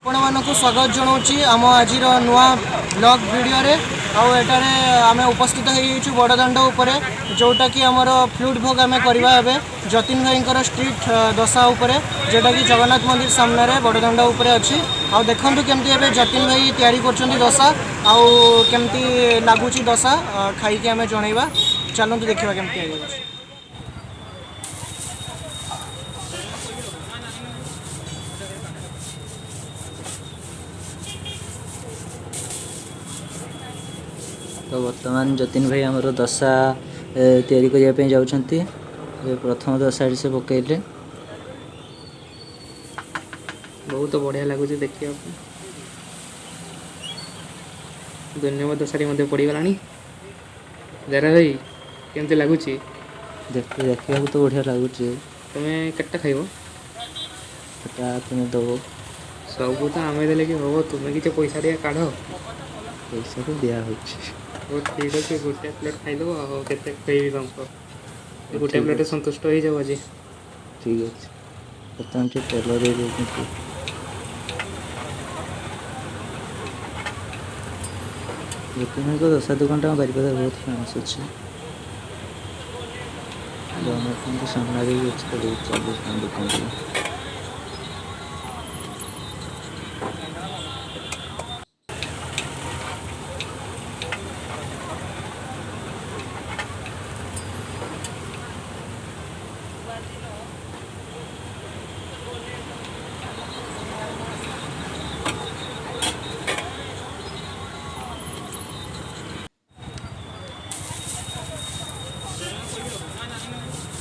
आपको स्वागत जनाऊँ आम आज नुआ ब्लॉग वीडियो रे आउटारे आम उपस्थित हो बड़दाण्ड उपर जोटा कि आमर फ्लूट भोग आम करवा जतिन भाई स्ट्रीट दशा उपरे जोटा कि जगन्नाथ मंदिर सामने बड़दाण्ड उपरे अच्छी आ देखूँ केमती जतिन भाई तैयारी कर दशा आमती लगुच दशा खाई आम जनइबा चलते देखा केमती तो वर्तमान जतिन भाई आमर दशा तैयारी करने जाऊँगी प्रथम दशा से पकड़े बहुत बढ़िया लगुच देखिए धन्यवाद दशा पड़गला जरा भाई केमती लगुच देखा तो बढ़िया लगुच तुम्हें केटा खाइब तुम्हें दब सब तो आम देले कि हम तुम्हें किसी पैसा टे काढ़ पैसा तो दिया ठीक अच्छे गोटे प्लेट खाईदेव आते खुएबी तुमको गोटे प्लेट सन्तुष्ट हो जाओ आज ठीक अच्छे बर्तमान तेल दे जतिन भाई को दशा दुकान बारिपदा बहुत फेमस अच्छे जगन्नाथ सामने भी अच्छे 40 दुकान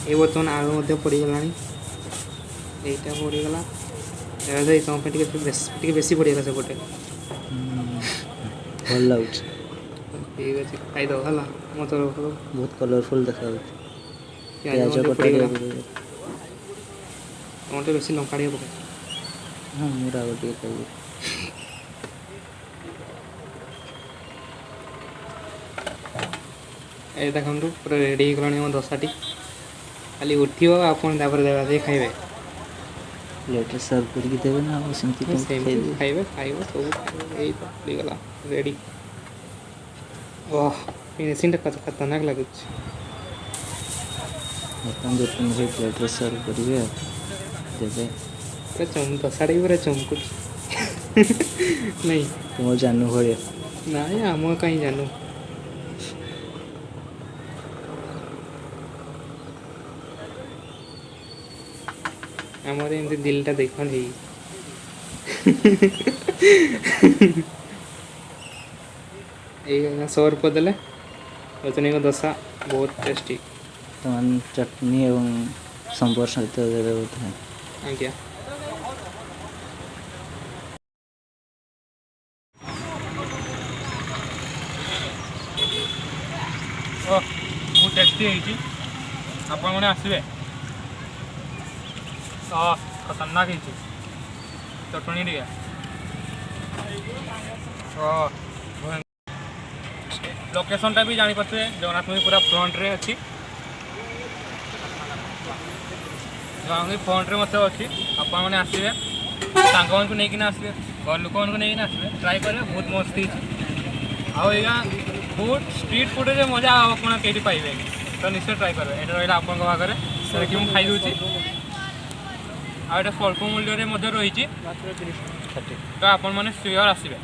ये बर्तमान आलू पड़गला यहीटा पड़गला तुम बेसी पड़गला से गोटे भल लगुच ठीक अच्छे खाईदेव है मो तरफ बहुत कलरफुल देखा प्याज टमाटो बेसी लंका टे पकाए हाँ मुझे आगे टे खाइए ये देखो पूरा रेडी हो दशाटी खाली उठो आपन देवा खाइबे प्लेट सर्व करके देवे ना खाइबे खाइबे सब यही तो पड़गला रेडी ओह फिनिशिंग खतरनाक लगुच बर्तमान जतिन भाई प्लेट सर्व करेंगे देवे दशाटी पूरा चमकुच नहीं तुम जानू भाया ना आम कहीं जानू हमारे एमती दिलटा देख नहीं सर्व करदे रजनी को दशा बहुत टेस्टी तमान चटनी एवं संबर सहित देवे बोधे आज्ञा बहुत टेस्टी आपण मैंने आसवे सॉस खतरनाक है चटनी टे लोकेशनटा भी जानीपे जगन्नाथ मंदिर पूरा फ्रंट रे अच्छी जगन्नाथ फ्रंट रे मतलब अच्छी आपण मैंने आसवे सांग को लेकिन आसवे घर लोक नहीं आसवे ट्राए करेंगे बहुत मस्त आईया फूड स्ट्रीट फूड मजा आप कहीं पाइबे तो निश्चय ट्राए करेंगे ये रहा आपण पाखे कि मुझे खाईदे आटे स्वल्प मूल्य रही तो आपण मैंने श्योर आसवे।